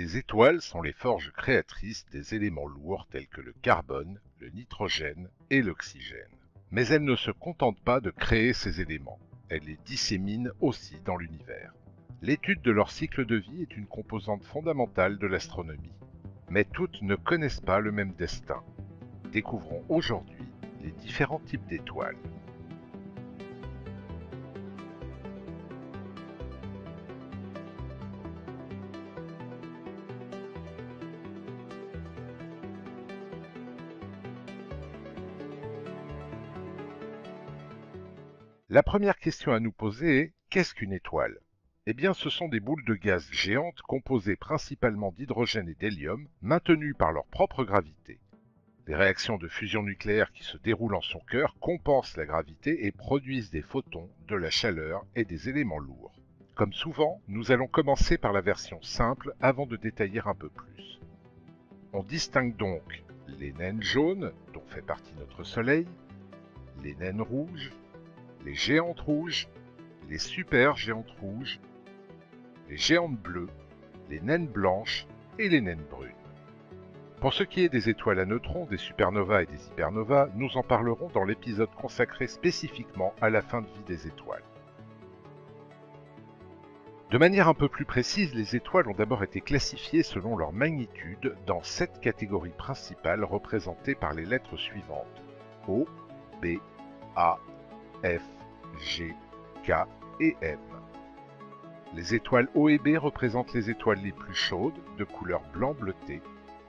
Les étoiles sont les forges créatrices des éléments lourds tels que le carbone, le nitrogène et l'oxygène. Mais elles ne se contentent pas de créer ces éléments, elles les disséminent aussi dans l'univers. L'étude de leur cycle de vie est une composante fondamentale de l'astronomie. Mais toutes ne connaissent pas le même destin. Découvrons aujourd'hui les différents types d'étoiles. La première question à nous poser est qu'est-ce qu'une étoile? Eh bien, ce sont des boules de gaz géantes composées principalement d'hydrogène et d'hélium, maintenues par leur propre gravité. Les réactions de fusion nucléaire qui se déroulent en son cœur compensent la gravité et produisent des photons, de la chaleur et des éléments lourds. Comme souvent, nous allons commencer par la version simple avant de détailler un peu plus. On distingue donc les naines jaunes, dont fait partie notre Soleil, les naines rouges, les géantes rouges, les super géantes rouges, les géantes bleues, les naines blanches et les naines brunes. Pour ce qui est des étoiles à neutrons, des supernovas et des hypernovas, nous en parlerons dans l'épisode consacré spécifiquement à la fin de vie des étoiles. De manière un peu plus précise, les étoiles ont d'abord été classifiées selon leur magnitude dans 7 catégories principales représentées par les lettres suivantes: O, B, A, F, G, K et M. Les étoiles O et B représentent les étoiles les plus chaudes, de couleur blanc bleuté,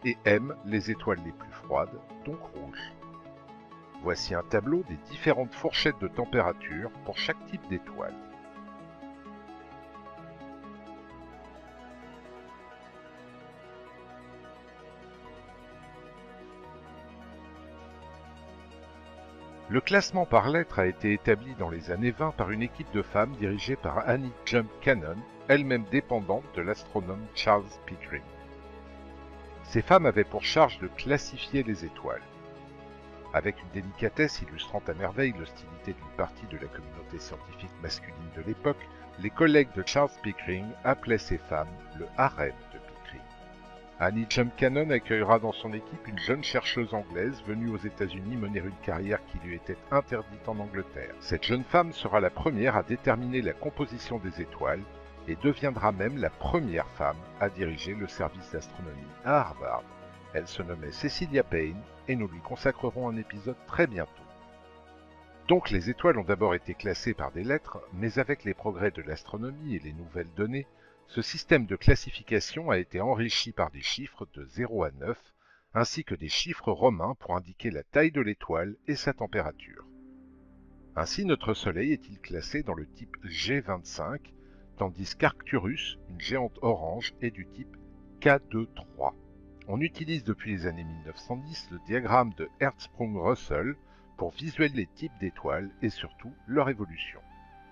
et M les étoiles les plus froides, donc rouges. Voici un tableau des différentes fourchettes de température pour chaque type d'étoile. Le classement par lettres a été établi dans les années 20 par une équipe de femmes dirigée par Annie Jump Cannon, elle-même dépendante de l'astronome Charles Pickering. Ces femmes avaient pour charge de classifier les étoiles. Avec une délicatesse illustrant à merveille l'hostilité d'une partie de la communauté scientifique masculine de l'époque, les collègues de Charles Pickering appelaient ces femmes le harem de Pickering. Annie Jump Cannon accueillera dans son équipe une jeune chercheuse anglaise venue aux États-Unis mener une carrière qui lui était interdite en Angleterre. Cette jeune femme sera la première à déterminer la composition des étoiles et deviendra même la première femme à diriger le service d'astronomie à Harvard. Elle se nommait Cecilia Payne et nous lui consacrerons un épisode très bientôt. Donc les étoiles ont d'abord été classées par des lettres, mais avec les progrès de l'astronomie et les nouvelles données, ce système de classification a été enrichi par des chiffres de 0 à 9, ainsi que des chiffres romains pour indiquer la taille de l'étoile et sa température. Ainsi notre Soleil est-il classé dans le type G25, tandis qu'Arcturus, une géante orange, est du type K23. On utilise depuis les années 1910 le diagramme de Hertzsprung-Russell pour visualiser les types d'étoiles et surtout leur évolution.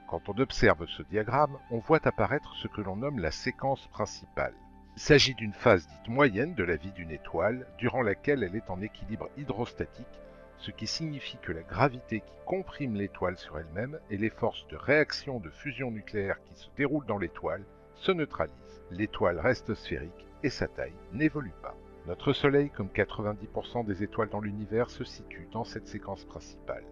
Quand on observe ce diagramme, on voit apparaître ce que l'on nomme la séquence principale. Il s'agit d'une phase dite moyenne de la vie d'une étoile, durant laquelle elle est en équilibre hydrostatique, ce qui signifie que la gravité qui comprime l'étoile sur elle-même et les forces de réaction de fusion nucléaire qui se déroulent dans l'étoile se neutralisent. L'étoile reste sphérique et sa taille n'évolue pas. Notre Soleil, comme 90% des étoiles dans l'univers, se situe dans cette séquence principale.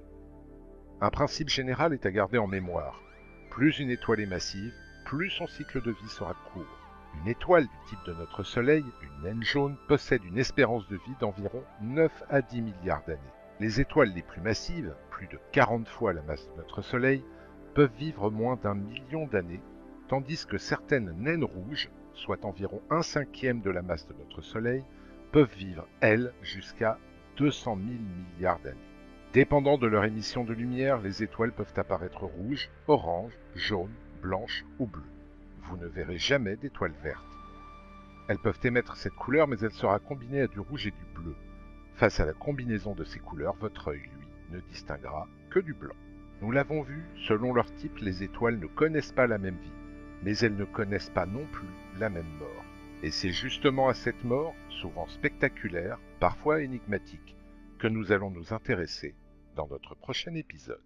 Un principe général est à garder en mémoire. Plus une étoile est massive, plus son cycle de vie sera court. Une étoile du type de notre Soleil, une naine jaune, possède une espérance de vie d'environ 9 à 10 milliards d'années. Les étoiles les plus massives, plus de 40 fois la masse de notre Soleil, peuvent vivre moins d'1 million d'années, tandis que certaines naines rouges, soit environ 1/5 de la masse de notre Soleil, peuvent vivre, elles, jusqu'à 200 000 milliards d'années. Dépendant de leur émission de lumière, les étoiles peuvent apparaître rouges, oranges, jaunes, blanches ou bleues. Vous ne verrez jamais d'étoiles vertes. Elles peuvent émettre cette couleur, mais elle sera combinée à du rouge et du bleu. Face à la combinaison de ces couleurs, votre œil, lui, ne distinguera que du blanc. Nous l'avons vu, selon leur type, les étoiles ne connaissent pas la même vie, mais elles ne connaissent pas non plus la même mort. Et c'est justement à cette mort, souvent spectaculaire, parfois énigmatique, que nous allons nous intéresser dans notre prochain épisode.